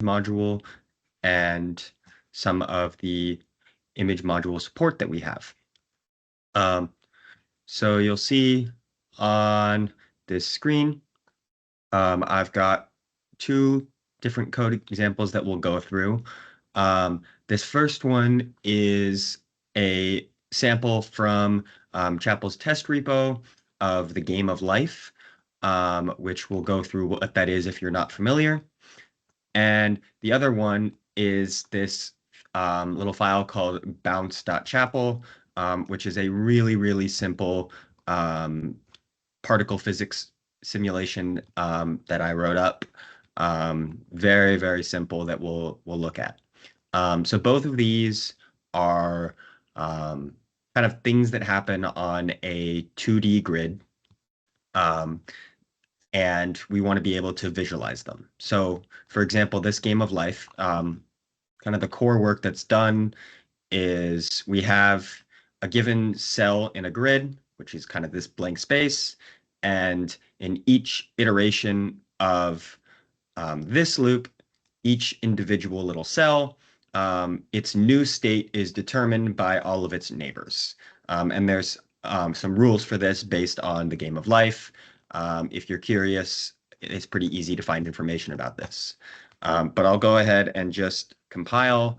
module and some of the image module support that we have. So you'll see on this screen, I've got two different code examples that we'll go through. This first one is a sample from Chapel's test repo of the game of life, which we'll go through what that is if you're not familiar. And the other one is this little file called bounce.chapel, which is a really, really simple particle physics simulation that I wrote up. Very, very simple that we'll look at. So both of these are kind of things that happen on a 2D grid. And we want to be able to visualize them. So, for example, this game of life, kind of the core work that's done is we have a given cell in a grid, which is kind of this blank space. And in each iteration of this loop, each individual little cell, its new state is determined by all of its neighbors. And there's some rules for this based on the game of life. If you're curious, it's pretty easy to find information about this. But I'll go ahead and just compile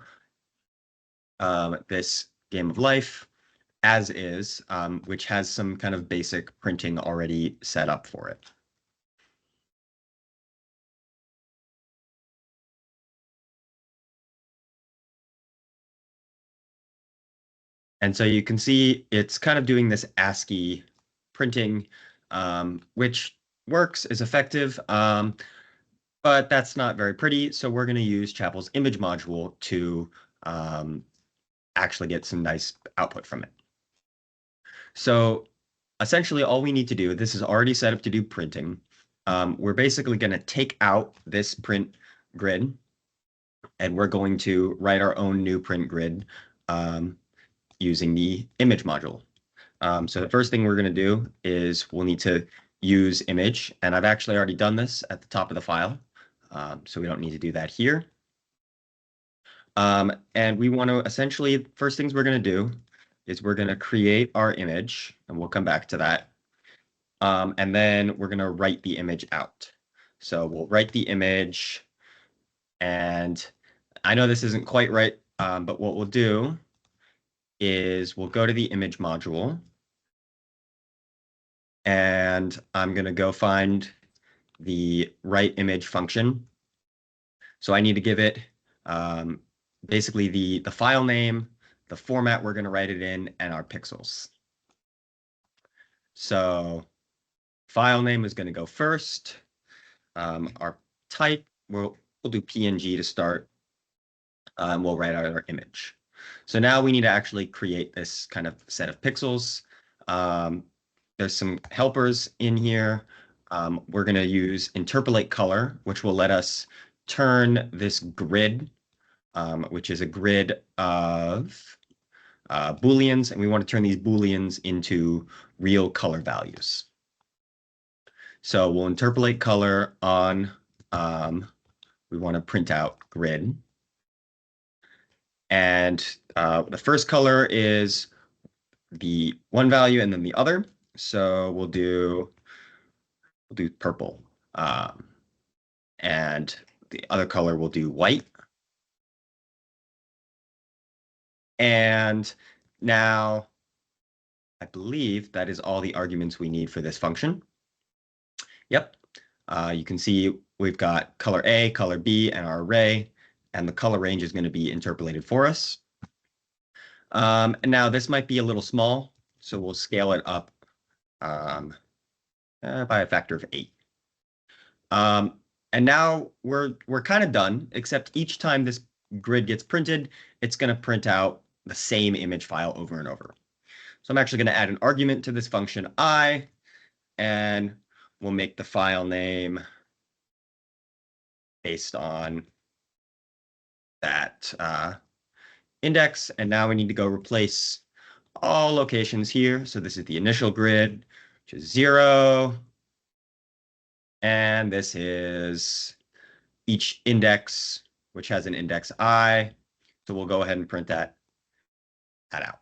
this game of life as is, which has some kind of basic printing already set up for it. And so you can see it's kind of doing this ASCII printing, which works, is effective, but that's not very pretty. So we're going to use Chapel's image module to actually get some nice output from it. So essentially all we need to do, this is already set up to do printing. We're basically going to take out this print grid, and we're going to write our own new print grid using the image module. So the first thing we're going to do is we'll need to use image, and I've actually already done this at the top of the file, so we don't need to do that here. And we want to essentially, first things we're going to do is we're going to create our image, and we'll come back to that. And then we're going to write the image out. So we'll write the image, and I know this isn't quite right, but what we'll do is we'll go to the image module, and I'm going to go find the write image function. So I need to give it basically the file name, the format we're going to write it in, and our pixels. So file name is going to go first. Our type, we'll do PNG to start. We'll write out our image. So now we need to actually create this kind of set of pixels. There's some helpers in here. We're going to use interpolate color, which will let us turn this grid, which is a grid of Booleans, and we want to turn these Booleans into real color values. So we'll interpolate color on, we want to print out grid. And the first color is the one value and then the other. So we'll do purple. And the other color we'll do white. And now I believe that is all the arguments we need for this function. Yep. You can see we've got color A, color B, and our array, and the color range is going to be interpolated for us. And now this might be a little small, so we'll scale it up by a factor of 8. And now we're kind of done, except each time this grid gets printed, it's going to print out the same image file over and over. So I'm actually going to add an argument to this function I, and we'll make the file name based on that index. And now we need to go replace all locations here. So this is the initial grid, which is 0. And this is each index, which has an index I. So we'll go ahead and print that out.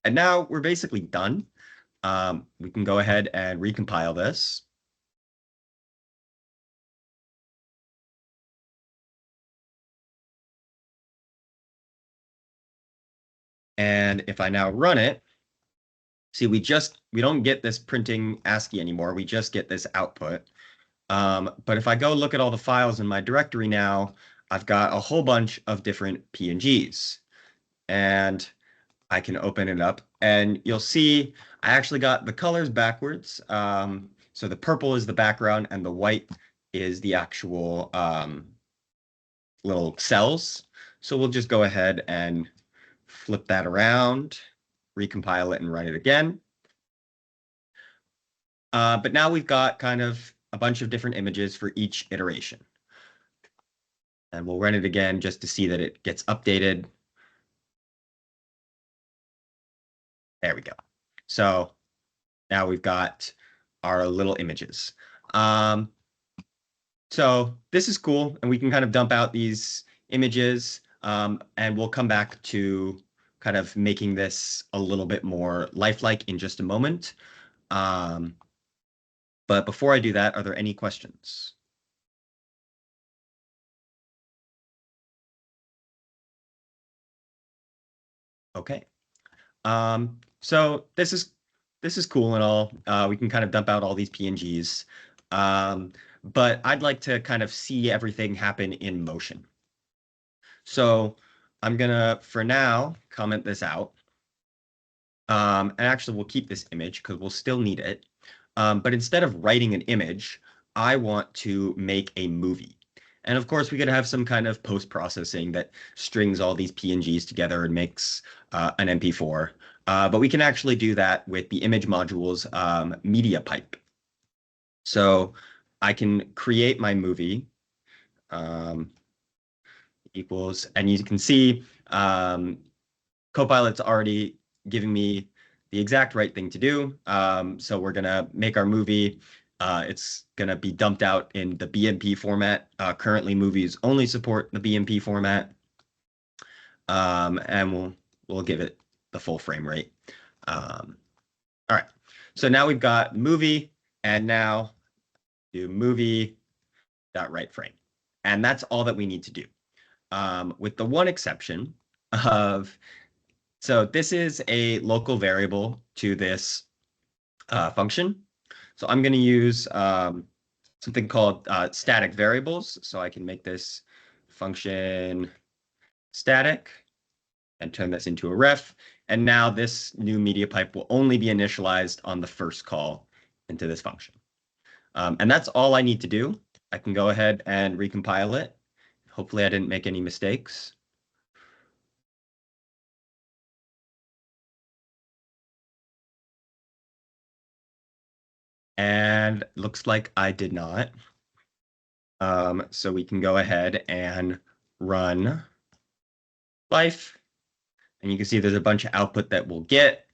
And now we're basically done. We can go ahead and recompile this. And if I now run it, see, we don't get this printing ASCII anymore. We just get this output. But if I go look at all the files in my directory now, I've got a whole bunch of different PNGs. And I can open it up and you'll see I actually got the colors backwards. So the purple is the background and the white is the actual little cells. So we'll just go ahead and flip that around, recompile it and run it again. But now we've got kind of a bunch of different images for each iteration. And we'll run it again just to see that it gets updated. There we go. So now we've got our little images. So this is cool, and we can kind of dump out these images, and we'll come back to kind of making this a little bit more lifelike in just a moment. But before I do that, are there any questions? Okay. So this is cool and all. We can kind of dump out all these PNGs. But I'd like to kind of see everything happen in motion. So I'm gonna, for now, comment this out. And actually, we'll keep this image because we'll still need it. But instead of writing an image, I want to make a movie. And of course, we could have some kind of post-processing that strings all these PNGs together and makes an MP4. But we can actually do that with the image module's media pipe. So I can create my movie equals, and you can see Copilot's already giving me the exact right thing to do. So we're going to make our movie. It's going to be dumped out in the BMP format. Currently, movies only support the BMP format. And we'll give it the full frame rate. All right. So now we've got movie, and now do movie.writeFrame. And that's all that we need to do. With the one exception of, so this is a local variable to this function. So I'm going to use something called static variables. So I can make this function static and turn this into a ref. And now this new media pipe will only be initialized on the first call into this function. And that's all I need to do. I can go ahead and recompile it. Hopefully I didn't make any mistakes. And looks like I did not. So we can go ahead and run life. And you can see there's a bunch of output that we'll get.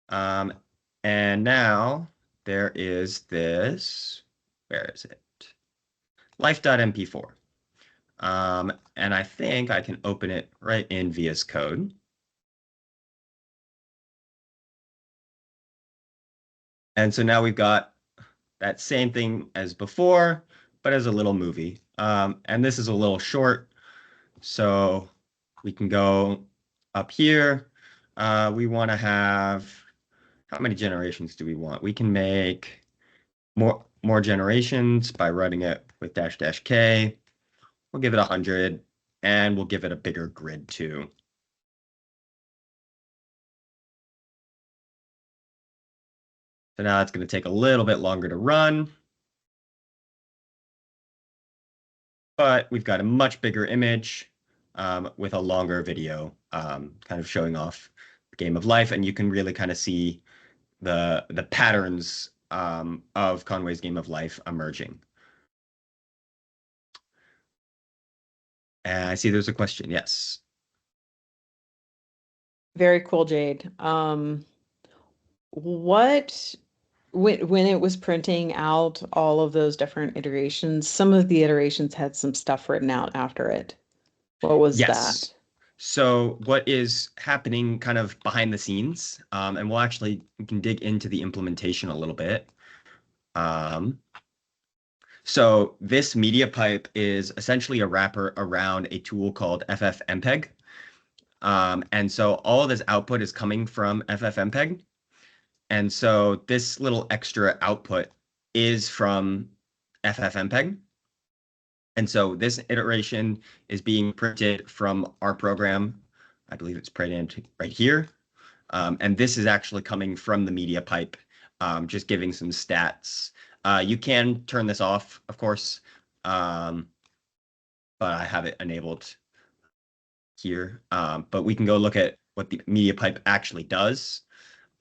And now there is this, where is it? Life.mp4. And I think I can open it right in VS Code. And so now we've got that same thing as before, but as a little movie. And this is a little short, so we can go up here. We want to have, how many generations do we want? We can make more generations by running it with --k. We'll give it 100, and we'll give it a bigger grid too. So now it's going to take a little bit longer to run. But we've got a much bigger image with a longer video kind of showing off the game of life. And you can really kind of see the patterns of Conway's game of life emerging. And I see there's a question. Yes. Very cool, Jade. When it was printing out all of those different iterations, some of the iterations had some stuff written out after it. What was Yes. that? So what is happening kind of behind the scenes, and we can dig into the implementation a little bit. Um, so this media pipe is essentially a wrapper around a tool called FFmpeg. And so all of this output is coming from FFmpeg. And so this little extra output is from FFmpeg. And so this iteration is being printed from our program. I believe it's printed right here. And this is actually coming from the media pipe, just giving some stats. You can turn this off, of course, um, but I have it enabled here. But we can go look at what the media pipe actually does.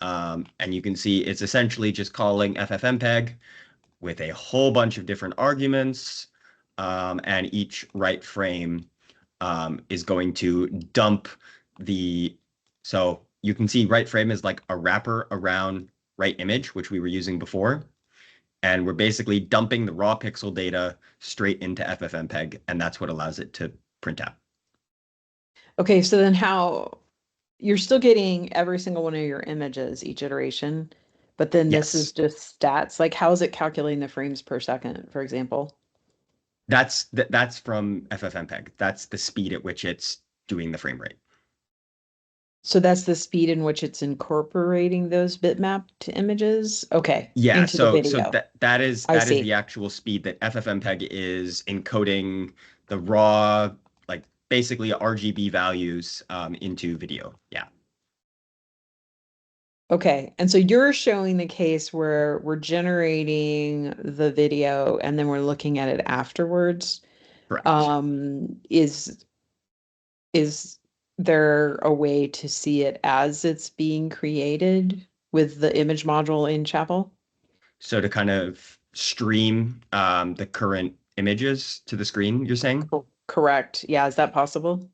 And you can see it's essentially just calling FFmpeg with a whole bunch of different arguments, and each write frame is going to dump the. So you can see write frame is like a wrapper around write image, which we were using before. And we're basically dumping the raw pixel data straight into FFmpeg, and that's what allows it to print out. Okay, so then how you're still getting every single one of your images each iteration, but then this is Yes, just stats. Like, how is it calculating the frames per second, for example? that's from FFmpeg. That's the speed at which it's doing the frame rate. So that's the speed in which it's incorporating those bitmapped images, okay, Yeah, into the so video. I that is the see. actual speed that FFmpeg is encoding the raw, like basically RGB values into video. Yeah, Okay, and so you're showing the case where we're generating the video and then we're looking at it afterwards. correct. Is there a way to see it as it's being created with the image module in Chapel? So to kind of stream the current images to the screen, you're saying? Correct. Yeah, is that possible?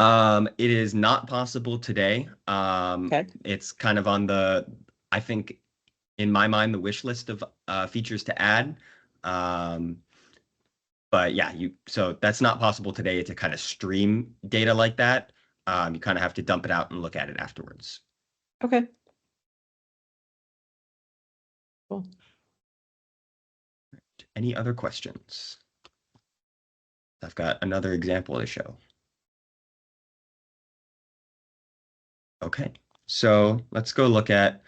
It is not possible today. Okay. It's kind of on I think in my mind, the wish list of features to add. Um, but yeah, so that's not possible today to kind of stream data like that. You kind of have to dump it out and look at it afterwards. Okay. Cool. Any other questions? I've got another example to show. Okay, so let's go look at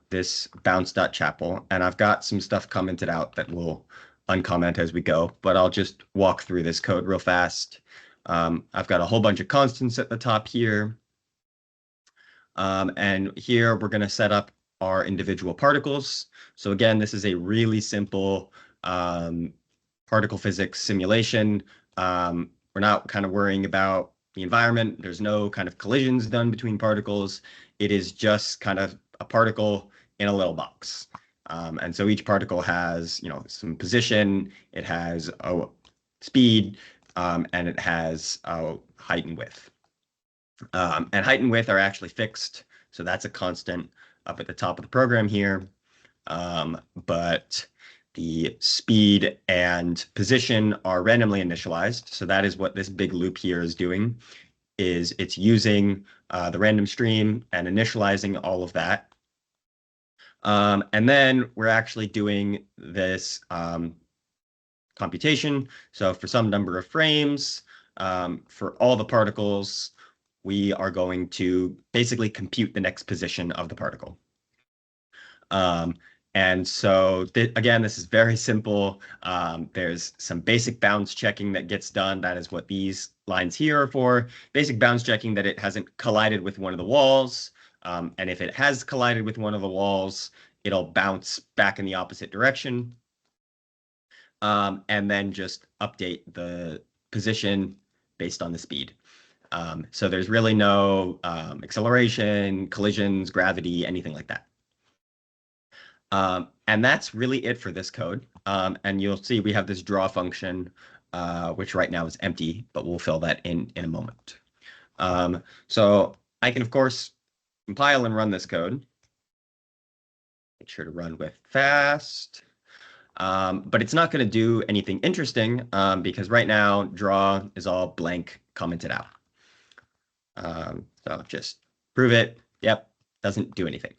this bounce.chapel, and I've got some stuff commented out that we'll uncomment as we go, but I'll just walk through this code real fast. I've got a whole bunch of constants at the top here. And here we're going to set up our individual particles. So again, this is a really simple particle physics simulation. We're not kind of worrying about the environment. There's no kind of collisions done between particles. It is just kind of a particle in a little box. And so each particle has, some position, it has a speed, and it has a height and width. And height and width are actually fixed. So that's a constant up at the top of the program here. But the speed and position are randomly initialized. So that is what this big loop here is doing, is it's using the random stream and initializing all of that. And then we're actually doing this computation. So for some number of frames, for all the particles, we are going to basically compute the next position of the particle. And so again, this is very simple. There's some basic bounds checking that gets done. That is what these lines here are for. Basic bounds checking that it hasn't collided with one of the walls. And if it has collided with one of the walls, it'll bounce back in the opposite direction. And then just update the position based on the speed. So there's really no acceleration, collisions, gravity, anything like that. And that's really it for this code. And you'll see we have this draw function, which right now is empty, but we'll fill that in a moment. So I can, of course, compile and run this code. Make sure to run with fast. But it's not going to do anything interesting because right now draw is all blank commented out. So just prove it. Yep, doesn't do anything.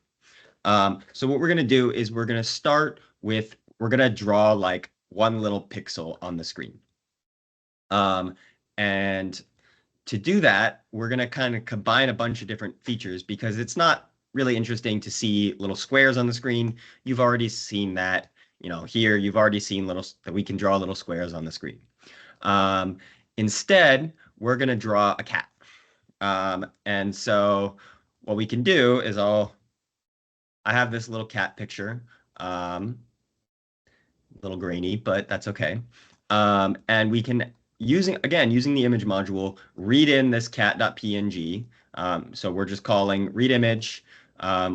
So what we're going to do is we're going to start with, we're going to draw like one little pixel on the screen. And to do that, we're going to kind of combine a bunch of different features because it's not really interesting to see little squares on the screen. You've already seen that, here you've already seen that we can draw little squares on the screen. Instead, we're going to draw a cat. And so what we can do is I have this little cat picture, a little grainy, but that's okay. And we can, using the image module, read in this cat.png. So we're just calling read image,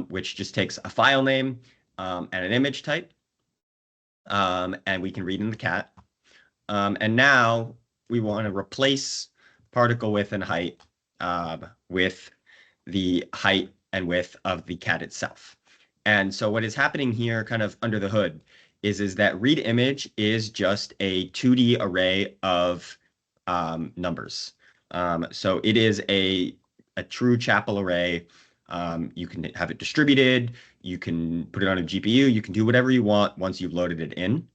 which just takes a file name and an image type. And we can read in the cat. And now we want to replace particle width and height with the height and width of the cat itself. And so what is happening here kind of under the hood is that read image is just a 2D array of numbers. So it is a true chapel array. You can have it distributed. You can put it on a GPU. You can do whatever you want once you've loaded it in.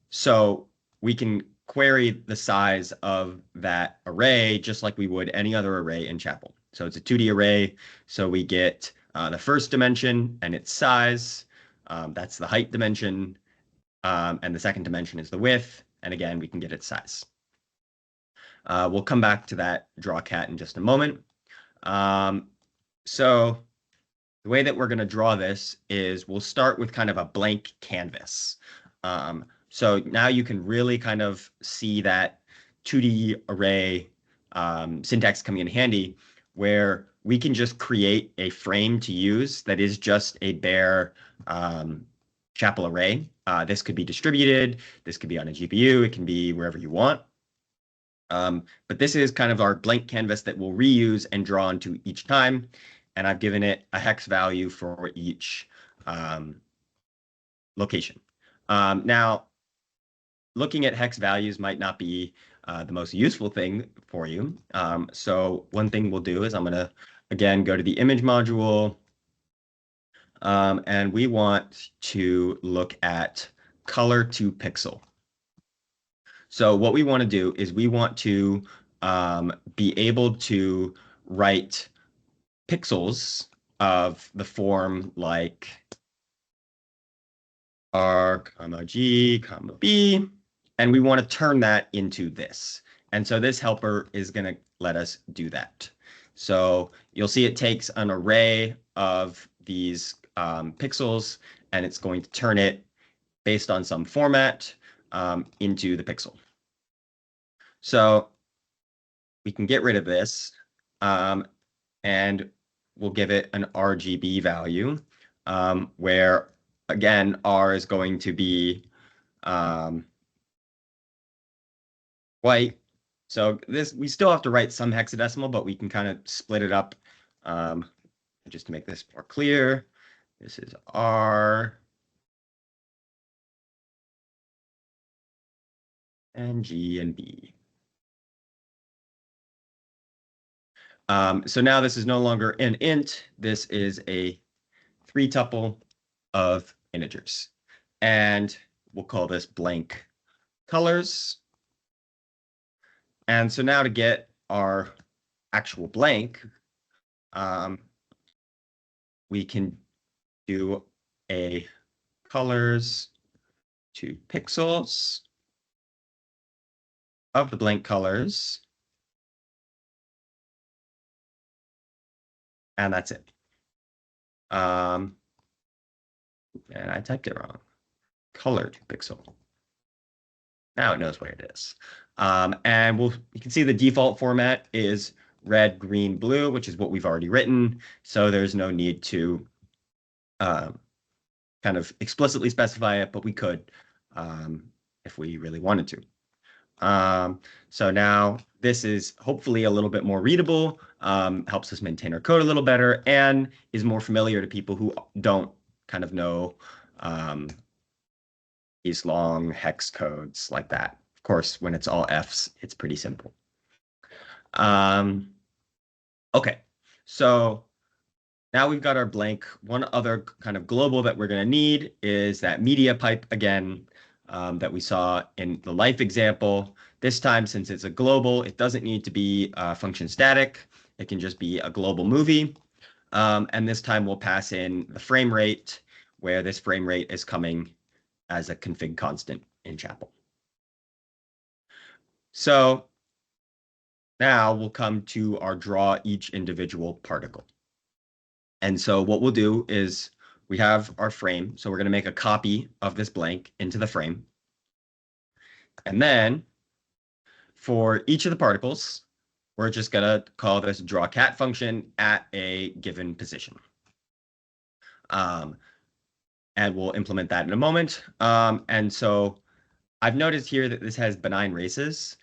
So we can query the size of that array just like we would any other array in Chapel. So it's a 2D array. So we get the first dimension and its size. That's the height dimension. And the second dimension is the width. And again, we can get its size. We'll come back to that draw cat in just a moment. So the way that we're going to draw this is we'll start with kind of a blank canvas. So now you can really kind of see that 2D array syntax coming in handy, where we can just create a frame to use that is just a bare chapel array. This could be distributed. This could be on a GPU. It can be wherever you want. But this is kind of our blank canvas that we'll reuse and draw onto each time. And I've given it a hex value for each location. Now, looking at hex values might not be the most useful thing for you. So one thing we'll do is I'm going to, again, go to the image module. And we want to look at color to pixel. So what we want to do is we want to be able to write pixels of the form like R, comma G, comma B, and we want to turn that into this. And so this helper is going to let us do that. So you'll see it takes an array of these pixels, and it's going to turn it based on some format into the pixel. So we can get rid of this, and we'll give it an RGB value, where, again, R is going to be white. So this, we still have to write some hexadecimal, but we can kind of split it up just to make this more clear. This is R and G and B. So now this is no longer an int. This is a 3-tuple of integers. And we'll call this blank colors. And so now to get our actual blank, we can do a colors to pixels of the blank colors. And that's it. And I typed it wrong. Color to pixel. Now it knows what it is. And you can see the default format is red, green, blue, which is what we've already written. So there's no need to kind of explicitly specify it, but we could if we really wanted to. So now this is hopefully a little bit more readable, helps us maintain our code a little better, and is more familiar to people who don't kind of know these long hex codes like that. Of course, when it's all Fs, it's pretty simple. Okay, so now we've got our blank. One other kind of global that we're going to need is that media pipe again that we saw in the life example. This time, since it's a global, it doesn't need to be function static. It can just be a global movie. And this time we'll pass in the frame rate, where this frame rate is coming as a config constant in Chapel. So now we'll come to our draw each individual particle. And so what we'll do is we have our frame. So we're going to make a copy of this blank into the frame. And then for each of the particles, we're just going to call this draw cat function at a given position. And we'll implement that in a moment. And so I've noticed here that this has benign races.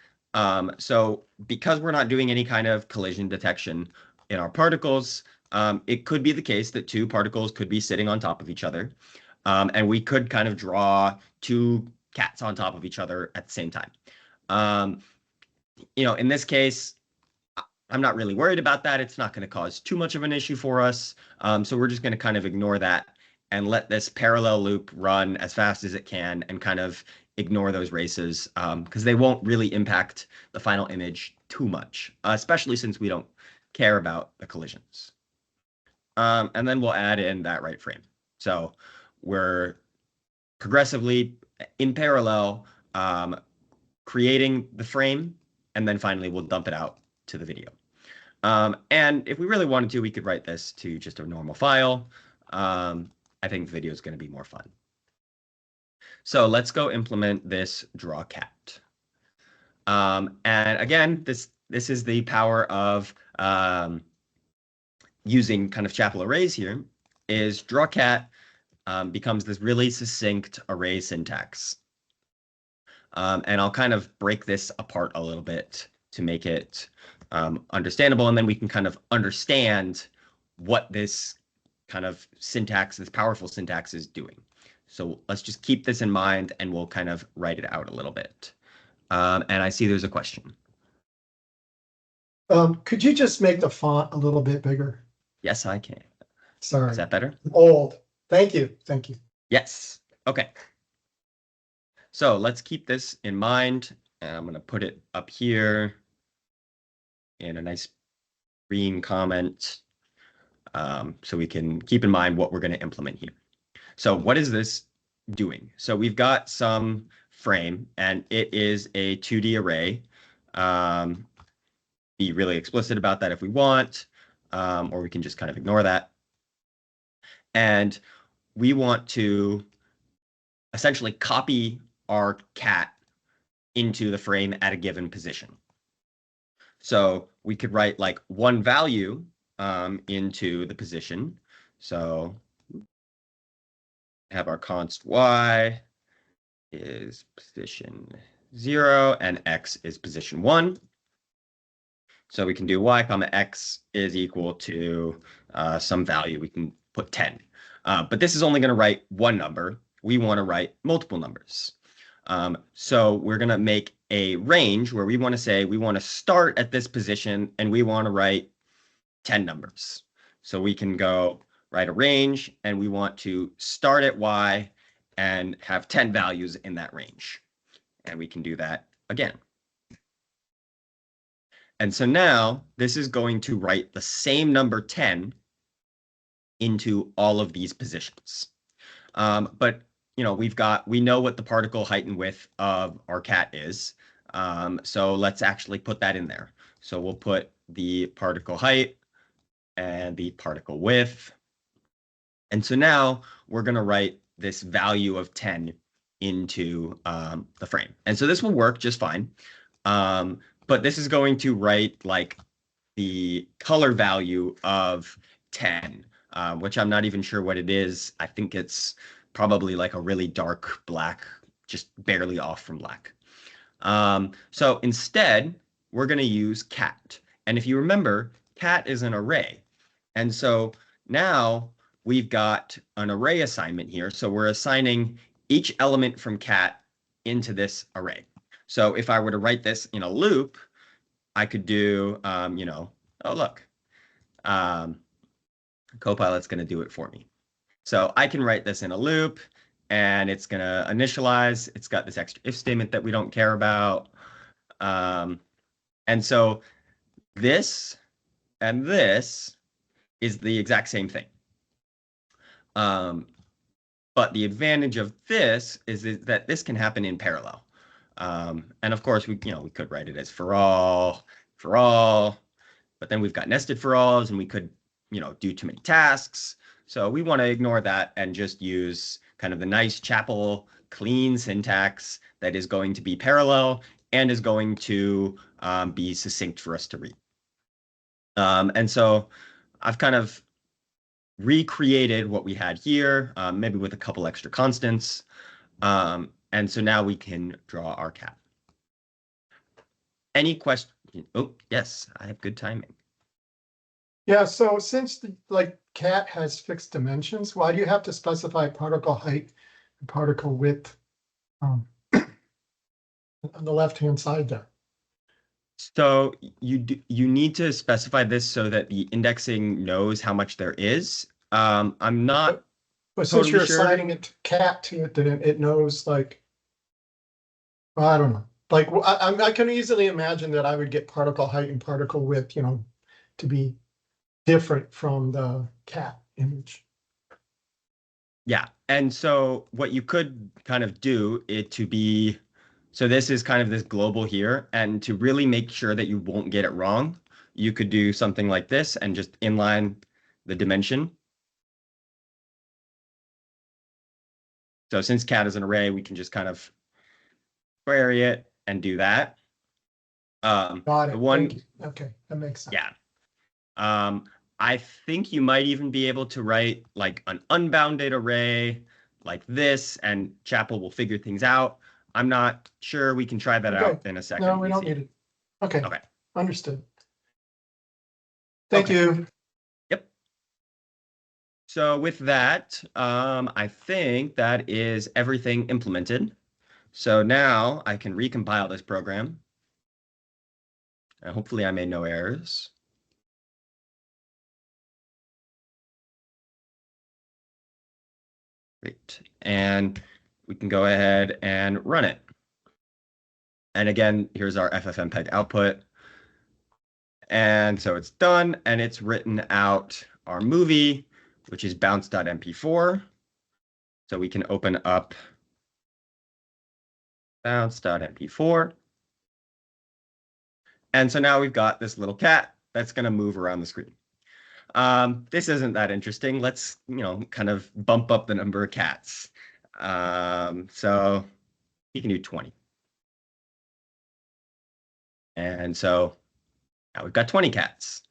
So because we're not doing any kind of collision detection in our particles, it could be the case that two particles could be sitting on top of each other. And we could kind of draw two cats on top of each other at the same time. In this case, I'm not really worried about that. It's not going to cause too much of an issue for us. So we're just going to kind of ignore that and let this parallel loop run as fast as it can and kind of ignore those races because they won't really impact the final image too much, especially since we don't care about the collisions. And then we'll add in that right frame. So we're progressively in parallel creating the frame, and then finally we'll dump it out to the video. And if we really wanted to, we could write this to just a normal file. I think the video is going to be more fun. So let's go implement this draw cat. And again, this is the power of using kind of Chapel arrays here, is draw cat becomes this really succinct array syntax. And I'll kind of break this apart a little bit to make it understandable, and then we can kind of understand what this kind of syntax, this powerful syntax is doing. So let's just keep this in mind, and we'll kind of write it out a little bit. And I see there's a question. Could you just make the font a little bit bigger? Yes, I can. Sorry. Is that better? Old. Thank you. Thank you. Yes. Okay. So let's keep this in mind, and I'm going to put it up here in a nice green comment so we can keep in mind what we're going to implement here. So what is this doing? So we've got some frame, and it is a 2D array. Be really explicit about that if we want, or we can just kind of ignore that. And we want to essentially copy our cat into the frame at a given position. So we could write like one value into the position. So have our const y is position 0 and x is position 1. So we can do y comma x is equal to some value. We can put 10. But this is only going to write one number. We want to write multiple numbers. So we're going to make a range where we want to say we want to start at this position and we want to write 10 numbers. So we can go write a range and we want to start at y and have 10 values in that range. And we can do that again. And so now this is going to write the same number 10 into all of these positions. But we know what the particle height and width of our cat is. So let's actually put that in there. So we'll put the particle height and the particle width. And so now we're going to write this value of 10 into the frame. And so this will work just fine. But this is going to write like the color value of 10, which I'm not even sure what it is. I think it's probably like a really dark black, just barely off from black. So instead, we're going to use cat. And if you remember, cat is an array. And so now we've got an array assignment here. So we're assigning each element from cat into this array. So if I were to write this in a loop, I could do, oh, look, Copilot's going to do it for me. So I can write this in a loop, and it's going to initialize. It's got this extra if statement that we don't care about. And so this and this is the exact same thing. But the advantage of this is that this can happen in parallel. And of course, we could write it as for all, but then we've got nested for alls, and we could, do too many tasks. So we want to ignore that and just use kind of the nice Chapel clean syntax that is going to be parallel and is going to be succinct for us to read. And so I've kind of recreated what we had here, maybe with a couple extra constants. And so now we can draw our cat. Any question? Oh, yes, I have good timing. Yeah, so since the cat has fixed dimensions, why do you have to specify particle height and particle width on the left-hand side there? So you need to specify this so that the indexing knows how much there is. I'm not But totally since you're sure. assigning it to cat to it, then it knows well, I don't know. I can easily imagine that I would get particle height and particle width, to be different from the cat image. Yeah, and so what you could kind of do it to be, so this is kind of this global here, and to really make sure that you won't get it wrong, you could do something like this and just inline the dimension. So since cat is an array, we can just kind of query it and do that. Got it. The one, Thank you. Okay, that makes sense. yeah. I think you might even be able to write like an unbounded array like this, and Chapel will figure things out. I'm not sure. We can try that out in a second. No, we don't need it. Okay. Okay. Understood. Thank you. Yep. So with that, I think that is everything implemented. So now I can recompile this program. And hopefully I made no errors. Great. And we can go ahead and run it. And again, here's our FFmpeg output. And so it's done, and it's written out our movie, which is bounce.mp4. So we can open up bounce.mp4. And so now we've got this little cat that's going to move around the screen. This isn't that interesting. Let's, kind of bump up the number of cats. So you can do 20. And so now we've got 20 cats.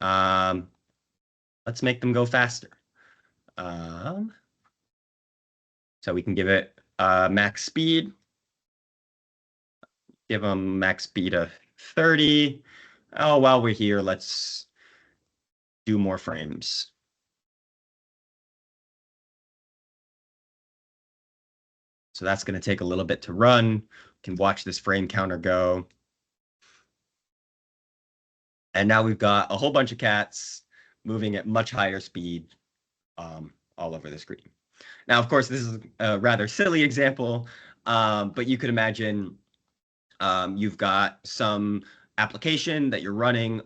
Let's make them go faster. So we can give it max speed. Give them max speed of 30. Oh, while we're here, let's do more frames. So that's going to take a little bit to run. We can watch this frame counter go. And now we've got a whole bunch of cats moving at much higher speed all over the screen. Now, of course, this is a rather silly example, but you could imagine you've got some application that you're running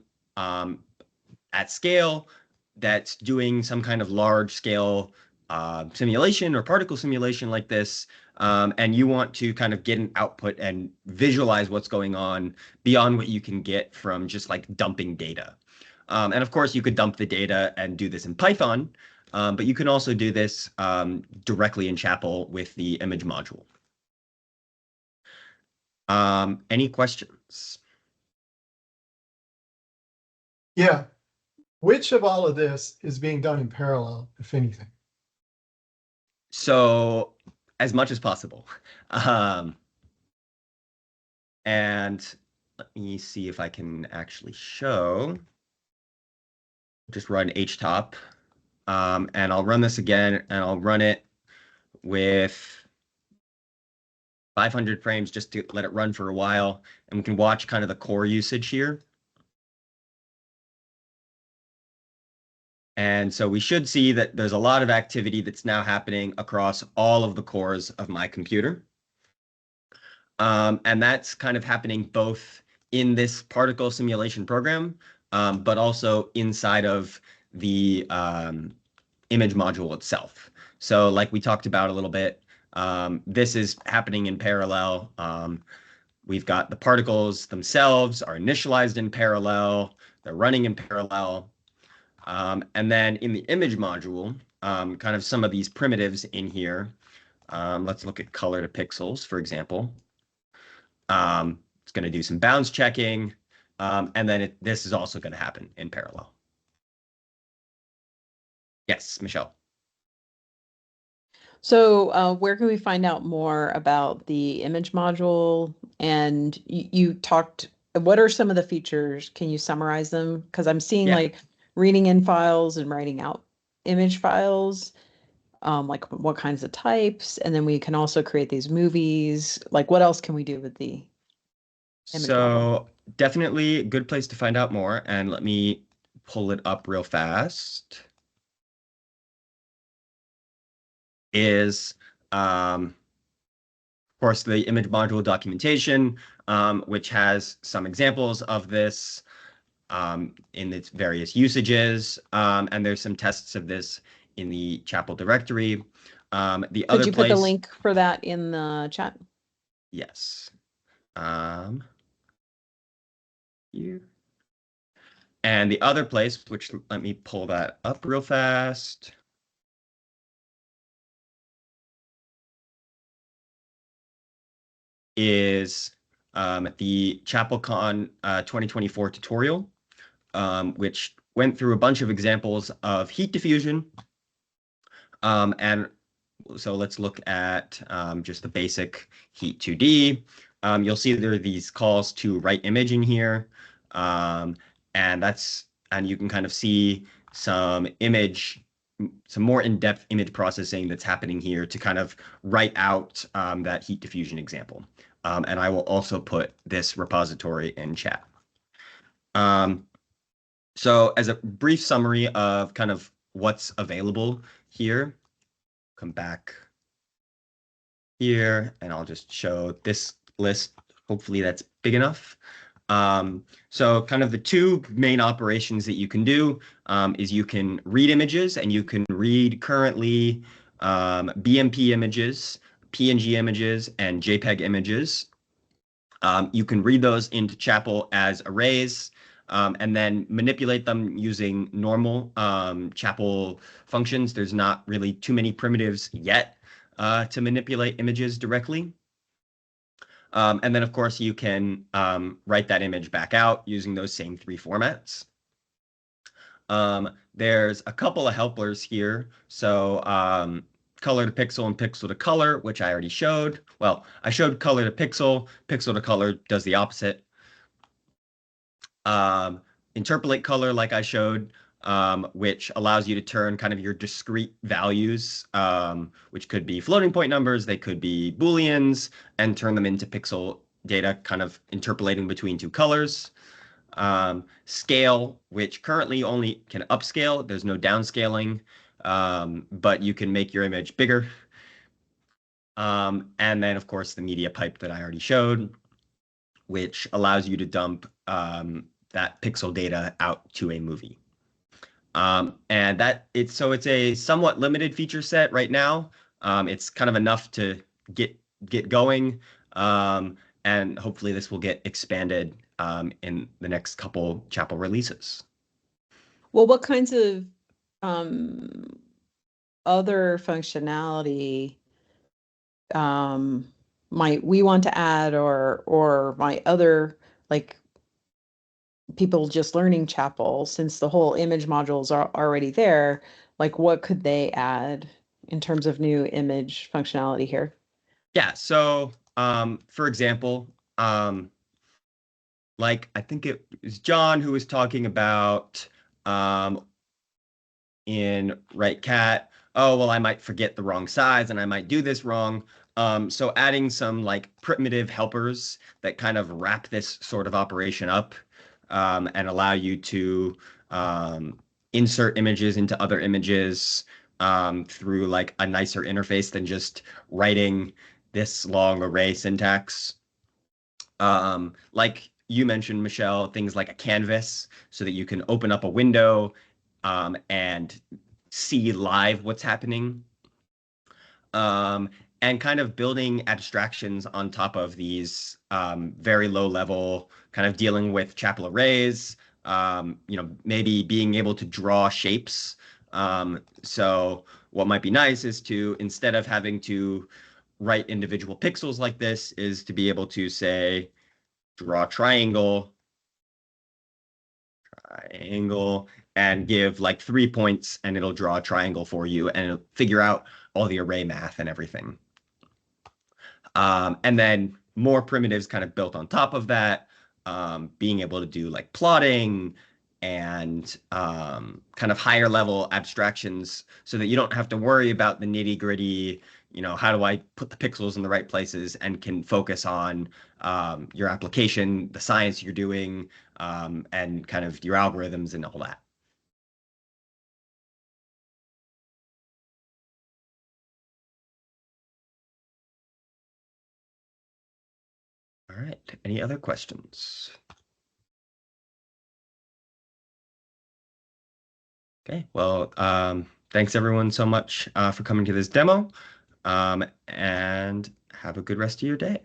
at scale that's doing some kind of large scale simulation or particle simulation like this, and you want to kind of get an output and visualize what's going on beyond what you can get from just like dumping data. And of course, you could dump the data and do this in Python, but you can also do this directly in Chapel with the image module. Any questions? Yeah. Which of all of this is being done in parallel, if anything? So as much as possible. And let me see if I can actually show. Just run htop. And I'll run this again, and I'll run it with 500 frames just to let it run for a while, and we can watch kind of the core usage here. And so we should see that there's a lot of activity that's now happening across all of the cores of my computer. And that's kind of happening both in this particle simulation program, but also inside of the image module itself. So like we talked about a little bit, this is happening in parallel. We've got the particles themselves are initialized in parallel. They're running in parallel. And then in the image module, kind of some of these primitives in here. Let's look at color to pixels, for example. It's going to do some bounds checking. And then this is also going to happen in parallel. Yes, Michelle. So where can we find out more about the image module? And you talked, what are some of the features? Can you summarize them? Because I'm seeing Yeah. like reading in files and writing out image files, like what kinds of types, and then we can also create these movies. Like what else can we do with the image model? So definitely a good place to find out more. And let me pull it up real fast. Is of course the image module documentation, which has some examples of this in its various usages, and there's some tests of this in the chapel directory. The Could other you put the place, link for that in the chat? yes, here. And the other place, which let me pull that up real fast. Is the ChapelCon 2024 tutorial, which went through a bunch of examples of heat diffusion. And so let's look at just the basic heat 2D. You'll see there are these calls to write image in here. And you can kind of see some more in-depth image processing that's happening here to kind of write out that heat diffusion example. And I will also put this repository in chat. So as a brief summary of kind of what's available here, come back here and I'll just show this list. Hopefully that's big enough. So kind of the two main operations that you can do is you can read images, and you can read currently BMP images, PNG images, and JPEG images. You can read those into Chapel as arrays, and then manipulate them using normal Chapel functions. There's not really too many primitives yet to manipulate images directly. And then, of course, you can write that image back out using those same three formats. There's a couple of helpers here. So color to pixel and pixel to color, which I already showed. Well, I showed color to pixel. Pixel to color does the opposite. Interpolate color, like I showed, which allows you to turn kind of your discrete values, which could be floating point numbers, they could be Booleans, and turn them into pixel data, kind of interpolating between two colors. Scale, which currently only can upscale. There's no downscaling, but you can make your image bigger. And then, of course, the media pipe that I already showed, which allows you to dump that pixel data out to a movie. And it's a somewhat limited feature set right now. It's kind of enough to get going. And hopefully this will get expanded in the next couple Chapel releases. Well, what kinds of other functionality might we want to add, or might other, like, people just learning Chapel, since the whole image modules are already there, like what could they add in terms of new image functionality here? Yeah, so for example, like I think it was John who was talking about in Right Cat, oh, well, I might forget the wrong size and I might do this wrong. So adding some like primitive helpers that kind of wrap this sort of operation up and allow you to insert images into other images through like a nicer interface than just writing this long array syntax. Like you mentioned, Michelle, things like a canvas so that you can open up a window and see live what's happening. And kind of building abstractions on top of these very low level, kind of dealing with chapel arrays, maybe being able to draw shapes. So what might be nice is to, instead of having to write individual pixels like this, is to be able to say, draw triangle, and give like 3 points, and it'll draw a triangle for you, and it'll figure out all the array math and everything. And then more primitives kind of built on top of that, being able to do like plotting and kind of higher level abstractions so that you don't have to worry about the nitty gritty, how do I put the pixels in the right places, and can focus on your application, the science you're doing, and kind of your algorithms and all that. All right, any other questions? Okay, well, thanks everyone so much for coming to this demo, and have a good rest of your day.